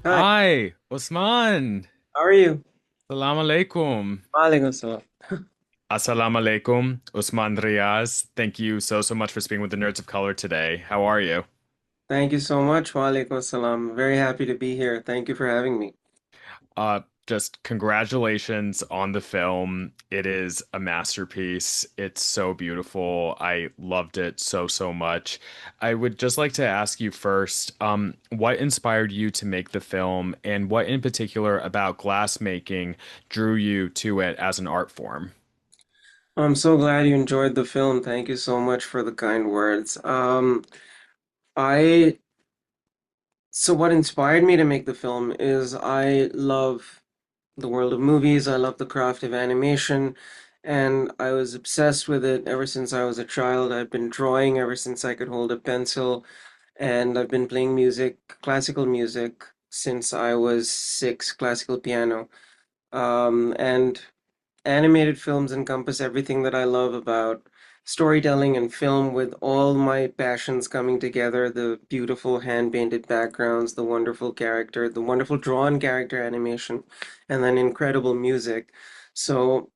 Hi, Hi, Usman. how are you? Salam alaikum. Walaikum salam. Assalamu alaikum. Usman Riaz. Thank you so much for speaking with the Nerds of Color today. How are you? Thank you so much. Walaikum salam. Very happy to be here. Thank you for having me. Just congratulations on the film. It is a masterpiece. It's so beautiful. I loved it so much. I would just like to ask you first, what inspired you to make the film, and what in particular about glass making drew you to it as an art form? I'm so glad you enjoyed the film. Thank you so much for the kind words. I so what inspired me to make the film is I love the world of movies. I love the craft of animation, and I was obsessed with it ever since I was a child. I've been drawing ever since I could hold a pencil, and I've been playing music, classical music, since I was six, classical piano. And animated films encompass everything that I love about storytelling and film, with all my passions coming together: the beautiful hand painted backgrounds, the wonderful character, the wonderful drawn character animation, and then incredible music. So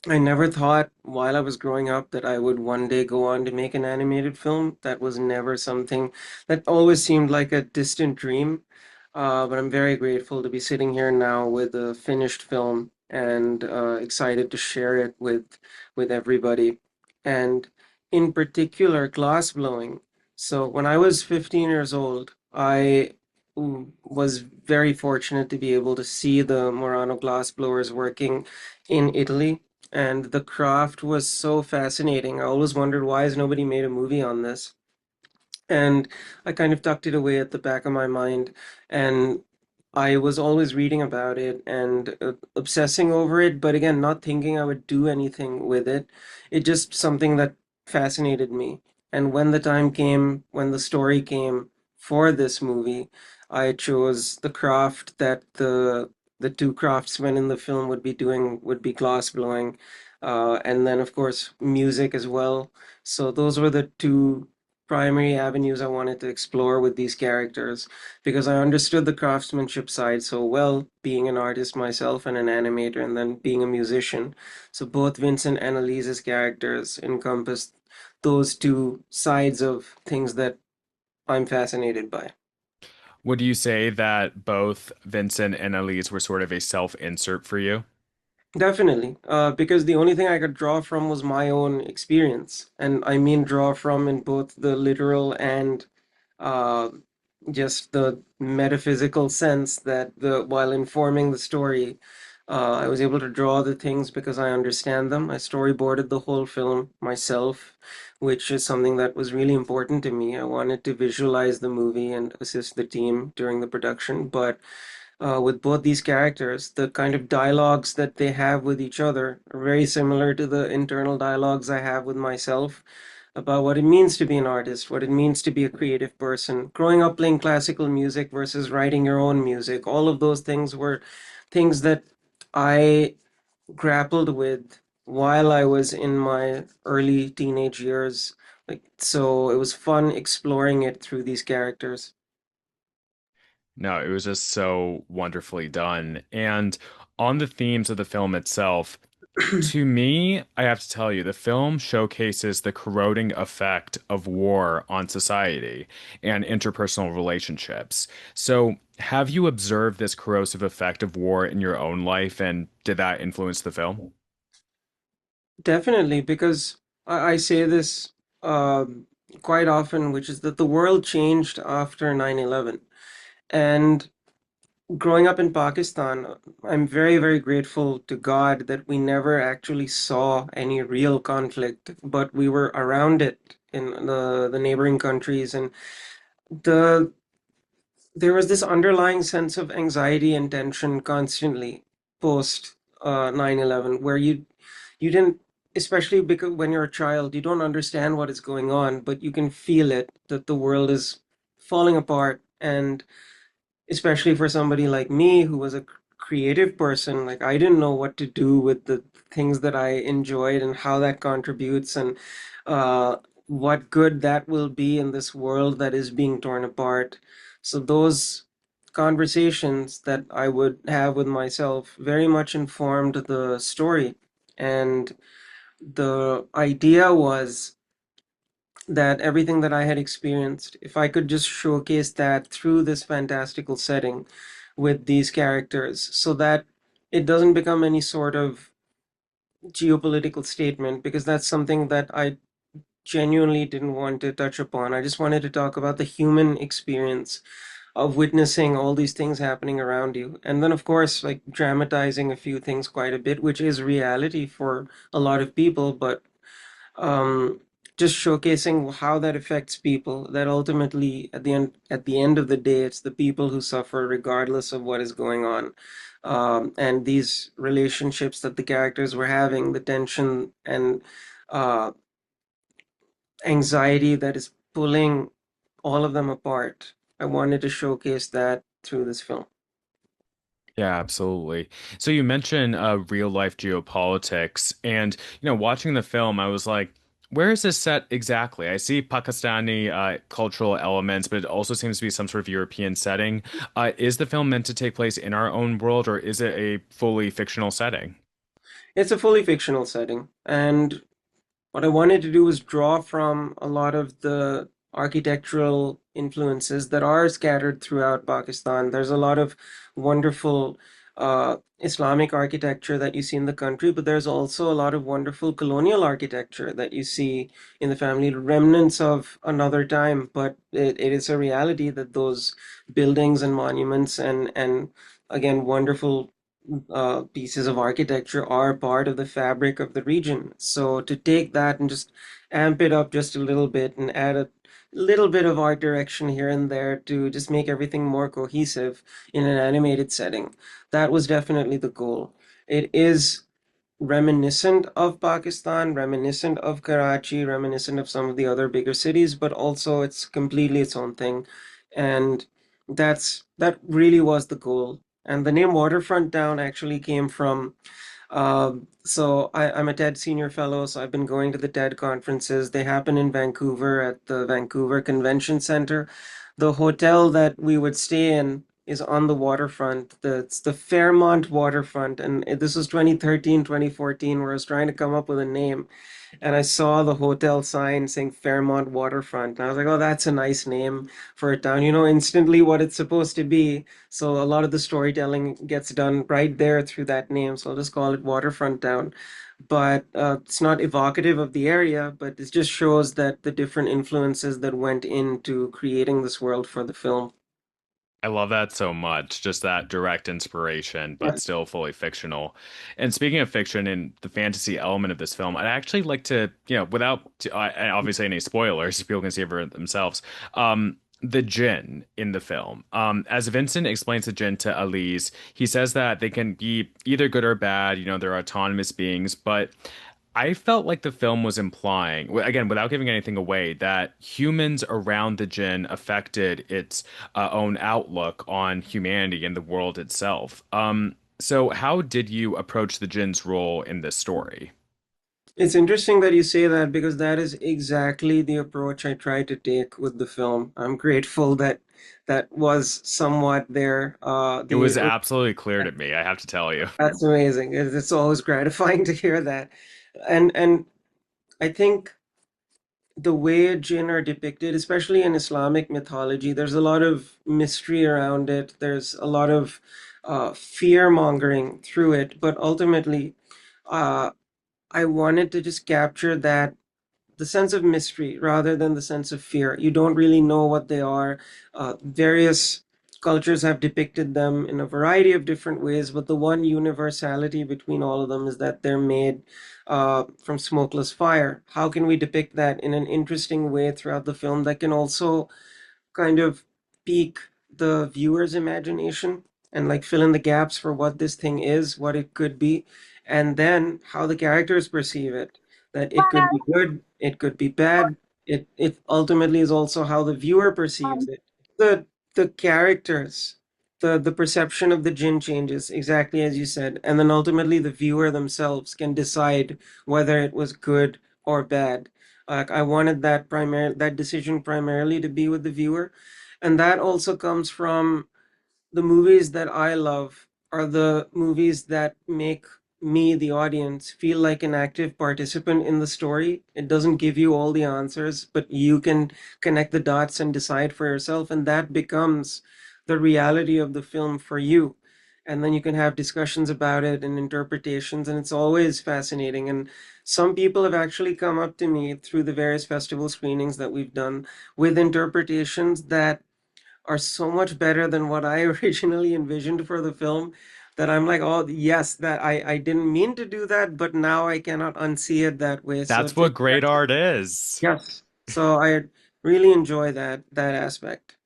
I never thought while I was growing up that I would one day go on to make an animated film. That was never something that always seemed like a distant dream. But I'm very grateful to be sitting here now with a finished film, and excited to share it with everybody. And in particular, glass blowing. So when I was 15 years old, I was very fortunate to be able to see the Murano glass blowers working in Italy, and the craft was so fascinating. I always wondered, why has nobody made a movie on this? And I kind of tucked it away at the back of my mind, and I was always reading about it and obsessing over it, but again, not thinking I would do anything with it. It just something that fascinated me. And when the time came, when the story came for this movie, I chose the craft that the two craftsmen in the film would be doing would be glass blowing, and then of course music as well. So those were the two primary avenues I wanted to explore with these characters, because I understood the craftsmanship side so well, being an artist myself and an animator, and then being a musician. So both Vincent and Elise's characters encompass those two sides of things that I'm fascinated by. Would you say that both Vincent and Elise were sort of a self-insert for you? Definitely, because the only thing I could draw from was my own experience, and I mean draw from in both the literal and uh, just the metaphysical sense, that the while informing the story, I was able to draw the things because I understand them. I storyboarded the whole film myself, which is something that was really important to me. I wanted to visualize the movie and assist the team during the production, but with both these characters, the kind of dialogues that they have with each other are very similar to the internal dialogues I have with myself about what it means to be an artist, what it means to be a creative person. Growing up playing classical music versus writing your own music, all of those things were things that I grappled with while I was in my early teenage years. Like, so it was fun exploring it through these characters. No, it was just so wonderfully done. And on the themes of the film itself, to me, I have to tell you, the film showcases the corroding effect of war on society and interpersonal relationships. So, have you observed this corrosive effect of war in your own life, and did that influence the film? Definitely, because I say this quite often, which is that the world changed after 9/11. And growing up in Pakistan, I'm very grateful to God that we never actually saw any real conflict, but we were around it in the neighboring countries. And the there was this underlying sense of anxiety and tension constantly post 9/11, where you didn't, especially because when you're a child, you don't understand what is going on, but you can feel it, that the world is falling apart. And especially for somebody like me who was a creative person, like I didn't know what to do with the things that I enjoyed and how that contributes, and uh, what good that will be in this world that is being torn apart. So those conversations that I would have with myself very much informed the story. And the idea was that everything that I had experienced, if I could just showcase that through this fantastical setting with these characters, so that it doesn't become any sort of geopolitical statement, because that's something that I genuinely didn't want to touch upon. I just wanted to talk about the human experience of witnessing all these things happening around you. And then, of course, like dramatizing a few things quite a bit, which is reality for a lot of people, but um, just showcasing how that affects people, that ultimately at the end of the day, it's the people who suffer regardless of what is going on. And these relationships that the characters were having, the tension and uh, anxiety that is pulling all of them apart. I wanted to showcase that through this film. Yeah, absolutely. So you mentioned real life geopolitics, and watching the film, I was like, where is this set exactly? I see Pakistani cultural elements, but it also seems to be some sort of European setting. Is the film meant to take place in our own world, or is it a fully fictional setting? It's a fully fictional setting, and what I wanted to do was draw from a lot of the architectural influences that are scattered throughout Pakistan. There's a lot of wonderful Islamic architecture that you see in the country, but there's also a lot of wonderful colonial architecture that you see in the family, remnants of another time. But it is a reality that those buildings and monuments and again, wonderful pieces of architecture are part of the fabric of the region. So to take that and just amp it up just a little bit and add a little bit of art direction here and there to just make everything more cohesive in an animated setting, that was definitely the goal. It is reminiscent of Pakistan, reminiscent of Karachi, reminiscent of some of the other bigger cities, but also it's completely its own thing. And that really was the goal. And the name Waterfront Town actually came from I'm a TED Senior Fellow, so I've been going to the TED conferences. They happen in Vancouver at the Vancouver Convention Center. The hotel that we would stay in is on the waterfront. It's the Fairmont Waterfront, and this was 2013, 2014, where I was trying to come up with a name and I saw the hotel sign saying Fairmont Waterfront. And I was like, oh, that's a nice name for a town. You know instantly what it's supposed to be. So a lot of the storytelling gets done right there through that name. So I'll just call it Waterfront Town. But it's not evocative of the area, but it just shows that the different influences that went into creating this world for the film. I love that so much, just that direct inspiration, Yeah. but still fully fictional. And speaking of fiction and the fantasy element of this film, I'd actually like to, without obviously any spoilers, people can see it for themselves. The jinn in the film. As Vincent explains the jinn to Elise, he says that they can be either good or bad, they're autonomous beings, but I felt like the film was implying, again, without giving anything away, that humans around the jinn affected its own outlook on humanity and the world itself. So how did you approach the jinn's role in this story? It's interesting that you say that because that is exactly the approach I tried to take with the film. I'm grateful that that was somewhat there. It was absolutely clear to me, I have to tell you. That's amazing. It's always gratifying to hear that. And I think the way jinn are depicted, especially in Islamic mythology, there's a lot of mystery around it. There's a lot of fear mongering through it, but ultimately, uh, I wanted to just capture that the sense of mystery rather than the sense of fear. You don't really know what they are. Various cultures have depicted them in a variety of different ways, but the one universality between all of them is that they're made from smokeless fire. How can we depict that in an interesting way throughout the film that can also kind of pique the viewer's imagination and like fill in the gaps for what this thing is, what it could be, and then how the characters perceive it. That it could be good, it could be bad. It ultimately is also how the viewer perceives it. The characters, the perception of the jinn changes exactly as you said, and then ultimately the viewer themselves can decide whether it was good or bad. Like I wanted that decision primarily to be with the viewer, and that also comes from the movies that I love are the movies that make me, the audience, feel like an active participant in the story. It doesn't give you all the answers, but you can connect the dots and decide for yourself, and that becomes the reality of the film for you. And then you can have discussions about it and interpretations, and it's always fascinating. And some people have actually come up to me through the various festival screenings that we've done with interpretations that are so much better than what I originally envisioned for the film, that I'm like, oh, yes, that I didn't mean to do that, but now I cannot unsee it that way. So That's it what takes great art is. yes. So I really enjoy that aspect.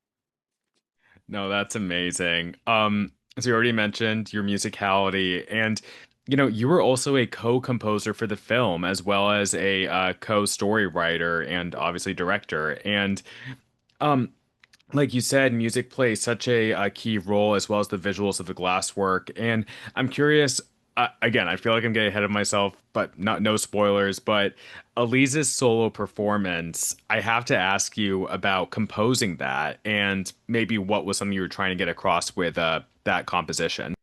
No, that's amazing. So you already mentioned your musicality, and you were also a co-composer for the film, as well as a co-story writer and obviously director. And um, like you said, music plays such a key role as well as the visuals of the glasswork. And I'm curious, again, I feel like I'm getting ahead of myself, but not no spoilers. But Elise's solo performance, I have to ask you about composing that and maybe what was something you were trying to get across with that composition.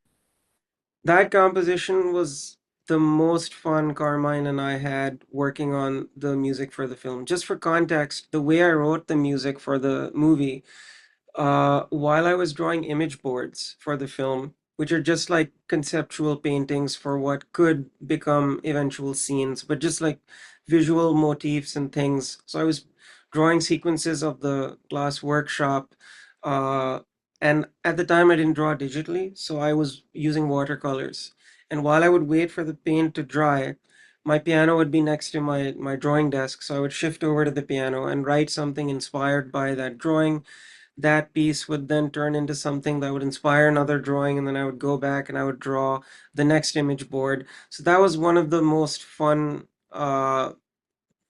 That composition was the most fun Carmine and I had working on the music for the film. Just for context, the way I wrote the music for the movie, while I was drawing image boards for the film, which are just like conceptual paintings for what could become eventual scenes, but just like visual motifs and things. So I was drawing sequences of the glass workshop. Uh, and at the time, I didn't draw digitally, so I was using watercolors. And while I would wait for the paint to dry, my piano would be next to my drawing desk. So I would shift over to the piano and write something inspired by that drawing. That piece would then turn into something that would inspire another drawing, and then I would go back and I would draw the next image board. So that was one of the most fun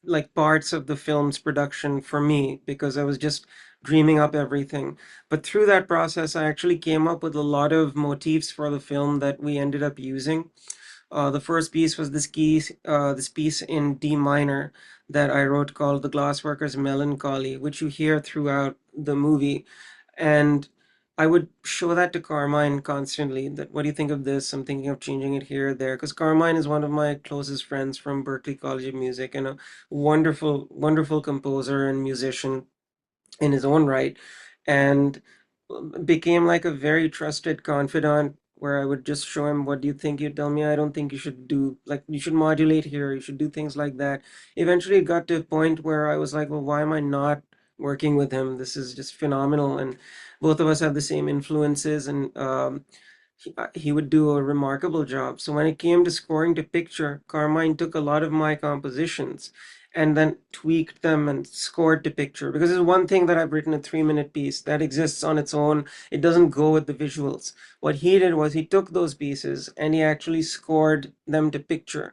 like parts of the film's production for me, because I was just dreaming up everything. But through that process, I actually came up with a lot of motifs for the film that we ended up using. The first piece was this piece in D minor that I wrote called "The Glassworker's Melancholy," which you hear throughout the movie. And I would show that to Carmine constantly. That, what do you think of this? I'm thinking of changing it here or there. Because Carmine is one of my closest friends from Berklee College of Music and a wonderful, wonderful composer and musician in his own right, and became like a very trusted confidant where I would just show him, what do you think? You tell me, I don't think you should do, like, you should modulate here, you should do things like that. Eventually it got to a point where I was like, well, why am I not working with him? This is just phenomenal. And both of us have the same influences, and he would do a remarkable job. So when it came to scoring to picture, Carmine took a lot of my compositions and then tweaked them and scored to picture. Because there's one thing that I've written, a 3 minute piece that exists on its own. It doesn't go with the visuals. What he did was he took those pieces and he actually scored them to picture,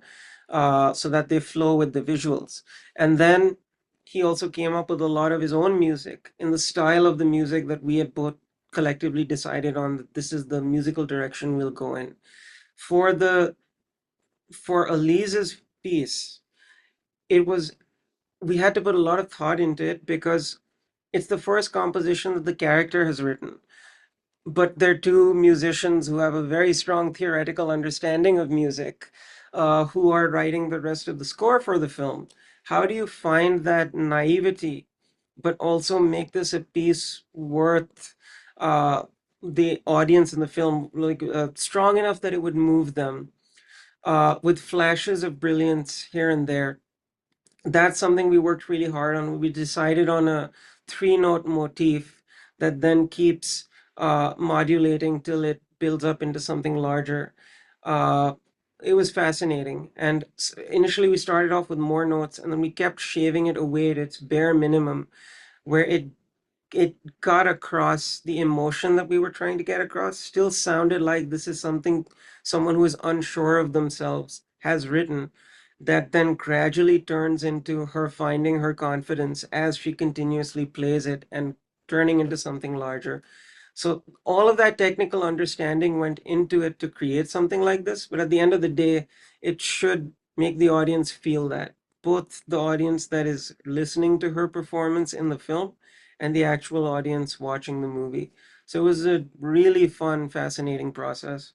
so that they flow with the visuals. And then he also came up with a lot of his own music in the style of the music that we had both collectively decided on, that this is the musical direction we'll go in. For the for Elise's piece, it was we had to put a lot of thought into it because it's the first composition that the character has written. But they're two musicians who have a very strong theoretical understanding of music, who are writing the rest of the score for the film. How do you find that naivety, but also make this a piece worth the audience in the film, like strong enough that it would move them, with flashes of brilliance here and there? That's something we worked really hard on. We decided on a 3 note motif that then keeps modulating till it builds up into something larger. Uh, it was fascinating. And initially, we started off with more notes, and then we kept shaving it away to its bare minimum, where it got across the emotion that we were trying to get across, still sounded like this is something someone who is unsure of themselves has written, that then gradually turns into her finding her confidence as she continuously plays it and turning into something larger. So all of that technical understanding went into it to create something like this. But at the end of the day, it should make the audience feel that, both the audience that is listening to her performance in the film and the actual audience watching the movie. So it was a really fun, fascinating process.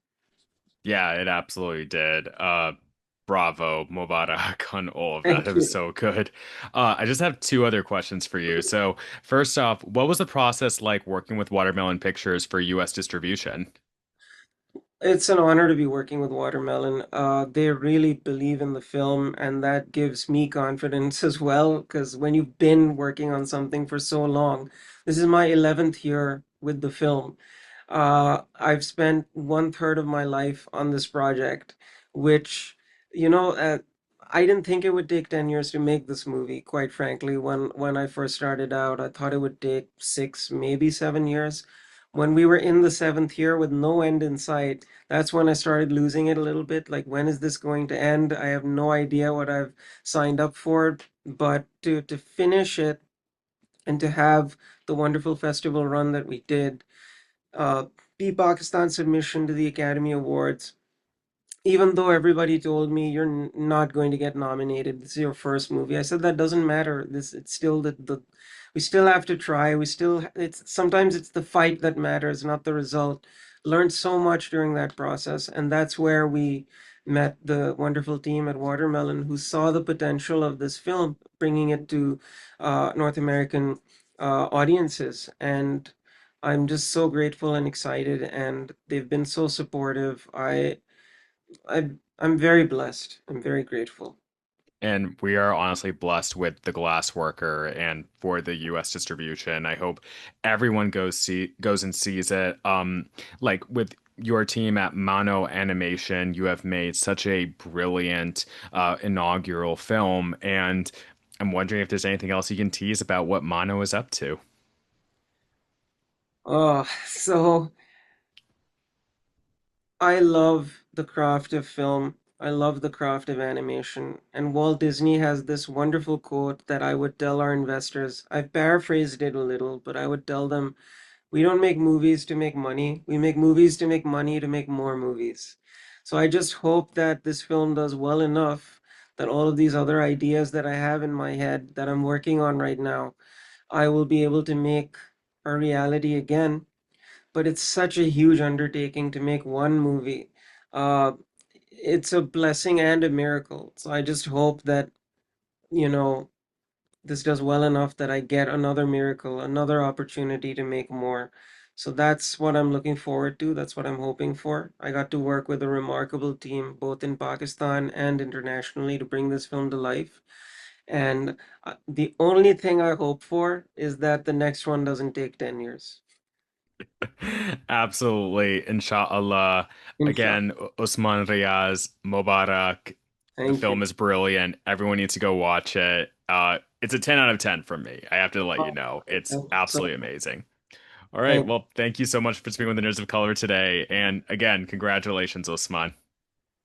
Yeah, it absolutely did. Bravo, Mubarak on all of that. Thank It was you. so good. I just have two other questions for you. So, first off, what was the process like working with Watermelon Pictures for US distribution? It's an honor to be working with Watermelon. They really believe in the film, and that gives me confidence as well. Because when you've been working on something for so long, this is my 11th year with the film. I've spent one third of my life on this project, which, you know, I didn't think it would take 10 years to make this movie, quite frankly. When I first started out, I thought it would take 6, maybe 7 years. When we were in the seventh year with no end in sight, that's when I started losing it a little bit. Like, when is this going to end? I have no idea what I've signed up for, but to finish it and to have the wonderful festival run that we did, uh, be Pakistan's submission to the Academy Awards, even though everybody told me you're not going to get nominated, this is your first movie. I said that doesn't matter. This it's still the we still have to try. We still it's sometimes it's the fight that matters, not the result. Learned so much during that process, and that's where we met the wonderful team at Watermelon who saw the potential of this film, bringing it to North American audiences. And I'm just so grateful and excited, and they've been so supportive. I'm very blessed. I'm very grateful. And we are honestly blessed with the Glassworker and for the US distribution. I hope everyone goes and sees it. Like with your team at Mano Animation, you have made such a brilliant inaugural film, and I'm wondering if there's anything else you can tease about what Mano is up to. Oh, so I love the craft of film. I love the craft of animation. And Walt Disney has this wonderful quote that I would tell our investors. I've paraphrased it a little, but I would tell them, we don't make movies to make money. We make movies to make money to make more movies. So I just hope that this film does well enough that all of these other ideas that I have in my head that I'm working on right now, I will be able to make a reality again. But it's such a huge undertaking to make one movie. Uh, it's a blessing and a miracle. So I just hope that, you know, this does well enough that I get another miracle, another opportunity to make more. So that's what I'm looking forward to. That's what I'm hoping for. I got to work with a remarkable team, both in Pakistan and internationally, to bring this film to life. And the only thing I hope for is that the next one doesn't take 10 years. Absolutely, inshallah. Inshallah. Again, Usman Riaz, Mubarak. The Thank film you. is brilliant. Everyone needs to go watch it. It's a 10 out of 10 from me. I have to let you know. It's Thank you so absolutely much. amazing. All right. Thank, Well, thank you so much for speaking with the Nerds of Color today. And again, congratulations, Usman.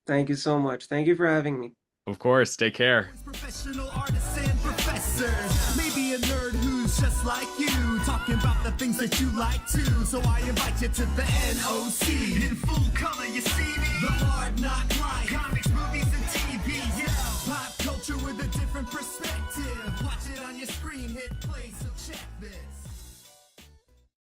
thank you so much. Thank you for having me. Of course. Take care. Professional artists and professors. Maybe a nerd who's just like you, talking about the things that you like too. So I invite you to the NOC. In full color, you see me. The hard knock life.